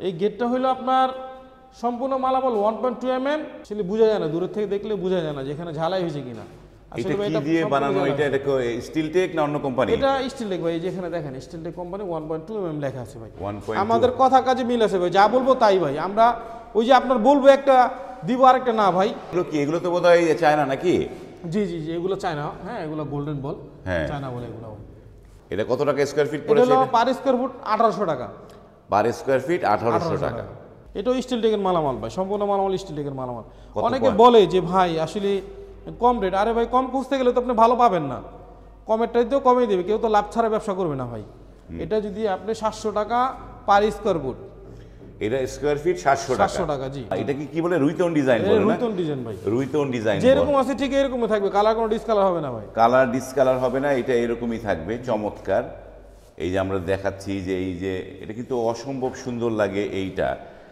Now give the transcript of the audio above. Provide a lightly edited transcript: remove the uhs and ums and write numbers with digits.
এই গেটটা হলো আপনার সম্পূর্ণ মালামাল 1.2 mm আসলে বোঝা যায় না, দূরের থেকে দেখলে বোঝা যায় না যে এখানে ঝালাই হয়েছে কিনা। এটা কি দিয়ে বানানো? এটা স্টিল টেক না অন্য কোম্পানি? এটা স্টিল টেক ভাই, যেখানে দেখেন স্টিল টেক কোম্পানি 1.2 mm লেখা আছে ভাই। 1.2 আমাদের কথা কাজে মিল আছে ভাই, যা বলবো তাই ভাই। আমরা ওই যে আপনার বলবো একটা দিব আরেকটা না ভাই। এগুলো কি? এগুলো তো বোধহয় চায়না নাকি? জি জি জি, এগুলো চায়না। হ্যাঁ, এগুলো গোল্ডেন বল, হ্যাঁ চায়না বলে এগুলো। এটা কত টাকা স্কয়ার ফিট এটা পড়েছে? হলো পার স্কয়ার ফুট 1800 টাকা। পার স্কয়ার ফিট 1800 টাকা। এটাও স্টিল টেকের মালামাল ভাই, সম্পূর্ণ মালামাল স্টিল টেকের মালামাল। কত অনেকে বলে যে ভাই আসলে কম রেট, আরে ভাই কম খুঁজতে গেলে তো আপনি ভালো পাবেন না, কমেরটাইতেও কমেই দেবে, কেউ তো লাভ ছাড়া ব্যবসা করবে না ভাই। এটা যদি আপনি 700 টাকা পার স্কয়ার ফুট, এটা স্কয়ার ফিট 700 টাকা। 700 টাকা, জি। এটা কি বলে? রুইতন ডিজাইন বলে না? রুইতন ডিজাইন ভাই, রুইতন ডিজাইন যেরকম আছে ঠিক এরকমই থাকবে, কালার কোনো ডিসকালার হবে না ভাই। কালার ডিসকালার হবে না, এটা এরকমই থাকবে। চমৎকার। এই যে আমরা দেখাচ্ছি যে এই যে এটা কিন্তু অসম্ভব সুন্দর লাগে এইটা।